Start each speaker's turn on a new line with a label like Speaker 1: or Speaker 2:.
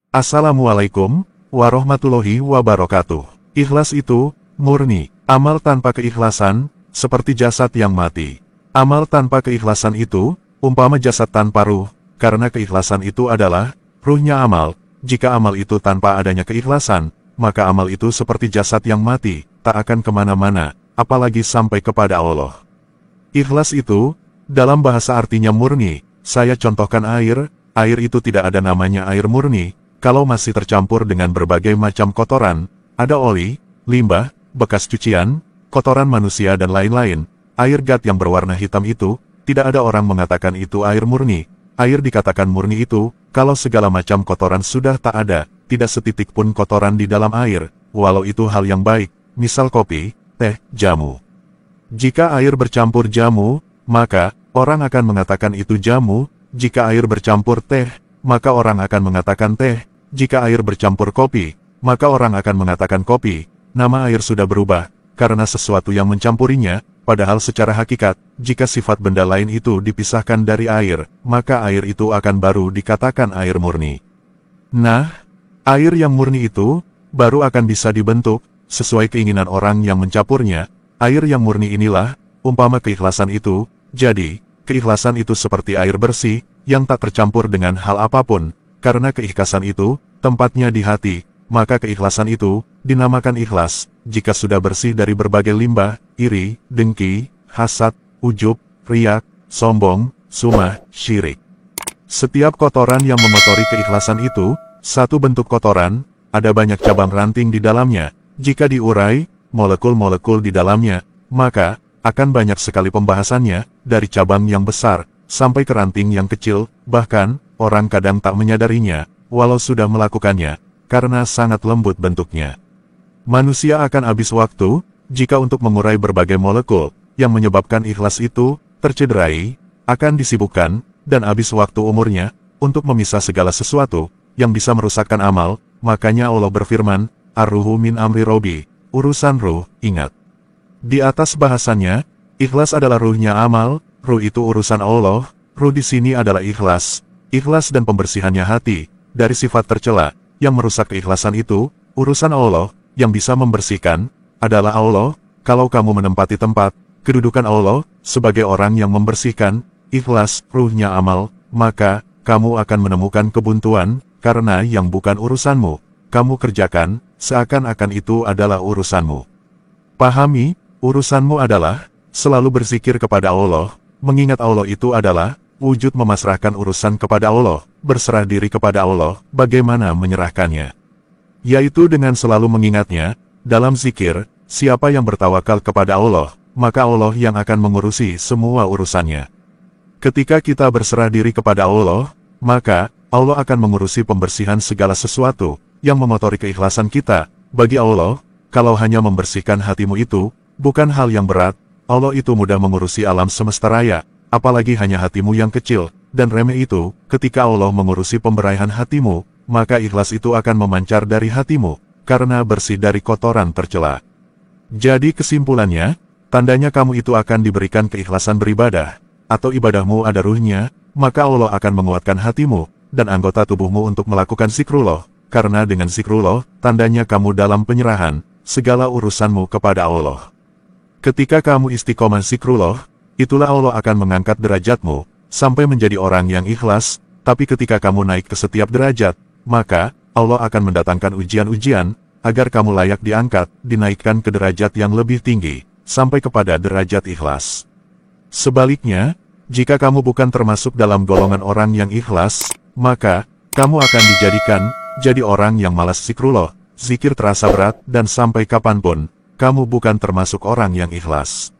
Speaker 1: Assalamualaikum warahmatullahi wabarakatuh. Ikhlas itu murni. Amal tanpa keikhlasan seperti jasad yang mati. Amal tanpa keikhlasan itu umpama jasad tanpa ruh, karena keikhlasan itu adalah ruhnya amal. Jika amal itu tanpa adanya keikhlasan, maka amal itu seperti jasad yang mati, tak akan kemana-mana, apalagi sampai kepada Allah. Ikhlas itu, dalam bahasa artinya murni. Saya contohkan air itu tidak ada namanya air murni, kalau masih tercampur dengan berbagai macam kotoran, ada oli, limbah, bekas cucian, kotoran manusia dan lain-lain. Air gat yang berwarna hitam itu, tidak ada orang mengatakan itu air murni. Air dikatakan murni itu, kalau segala macam kotoran sudah tak ada, tidak setitik pun kotoran di dalam air, walau itu hal yang baik, misal kopi, teh, jamu. Jika air bercampur jamu, maka orang akan mengatakan itu jamu. Jika air bercampur teh, maka orang akan mengatakan teh. Jika air bercampur kopi, maka orang akan mengatakan kopi. Nama air sudah berubah, karena sesuatu yang mencampurinya, padahal secara hakikat, jika sifat benda lain itu dipisahkan dari air, maka air itu akan baru dikatakan air murni. Nah, air yang murni itu, baru akan bisa dibentuk, sesuai keinginan orang yang mencampurnya. Air yang murni inilah, umpama keikhlasan itu. Jadi, keikhlasan itu seperti air bersih, yang tak tercampur dengan hal apapun. Karena keikhlasan itu, tempatnya di hati, maka keikhlasan itu, dinamakan ikhlas. Jika sudah bersih dari berbagai limbah, iri, dengki, hasad, ujub, riak, sombong, sumah, syirik. Setiap kotoran yang mengotori keikhlasan itu, satu bentuk kotoran, ada banyak cabang ranting di dalamnya. Jika diurai, molekul-molekul di dalamnya, maka akan banyak sekali pembahasannya, dari cabang yang besar, sampai ke ranting yang kecil, bahkan, orang kadang tak menyadarinya, walau sudah melakukannya, karena sangat lembut bentuknya. Manusia akan habis waktu, jika untuk mengurai berbagai molekul, yang menyebabkan ikhlas itu, tercederai, akan disibukkan, dan habis waktu umurnya, untuk memisah segala sesuatu, yang bisa merusakkan amal. Makanya Allah berfirman, Ar-ruhu min amri Robbi, urusan ruh, ingat. Di atas bahasannya, ikhlas adalah ruhnya amal, ruh itu urusan Allah, ruh di sini adalah ikhlas. Ikhlas dan pembersihannya hati, dari sifat tercela, yang merusak keikhlasan itu, urusan Allah, yang bisa membersihkan, adalah Allah. Kalau kamu menempati tempat, kedudukan Allah, sebagai orang yang membersihkan, ikhlas, ruhnya amal, maka, kamu akan menemukan kebuntuan, karena yang bukan urusanmu, kamu kerjakan, seakan-akan itu adalah urusanmu. Pahami, urusanmu adalah, selalu berzikir kepada Allah, mengingat Allah itu adalah, wujud memasrahkan urusan kepada Allah, berserah diri kepada Allah, bagaimana menyerahkannya? Yaitu dengan selalu mengingatnya, dalam zikir, siapa yang bertawakal kepada Allah, maka Allah yang akan mengurusi semua urusannya. Ketika kita berserah diri kepada Allah, maka, Allah akan mengurusi pembersihan segala sesuatu, yang mengotori keikhlasan kita. Bagi Allah, kalau hanya membersihkan hatimu itu, bukan hal yang berat, Allah itu mudah mengurusi alam semesta raya. Apalagi hanya hatimu yang kecil, dan remeh itu, ketika Allah mengurusi pembersihan hatimu, maka ikhlas itu akan memancar dari hatimu, karena bersih dari kotoran tercela. Jadi kesimpulannya, tandanya kamu itu akan diberikan keikhlasan beribadah, atau ibadahmu ada ruhnya, maka Allah akan menguatkan hatimu, dan anggota tubuhmu untuk melakukan zikrullah, karena dengan zikrullah, tandanya kamu dalam penyerahan, segala urusanmu kepada Allah. Ketika kamu istiqomah zikrullah, itulah Allah akan mengangkat derajatmu, sampai menjadi orang yang ikhlas. Tapi ketika kamu naik ke setiap derajat, maka, Allah akan mendatangkan ujian-ujian, agar kamu layak diangkat, dinaikkan ke derajat yang lebih tinggi, sampai kepada derajat ikhlas. Sebaliknya, jika kamu bukan termasuk dalam golongan orang yang ikhlas, maka, kamu akan dijadikan, jadi orang yang malas zikrullah, zikir terasa berat, dan sampai kapanpun, kamu bukan termasuk orang yang ikhlas.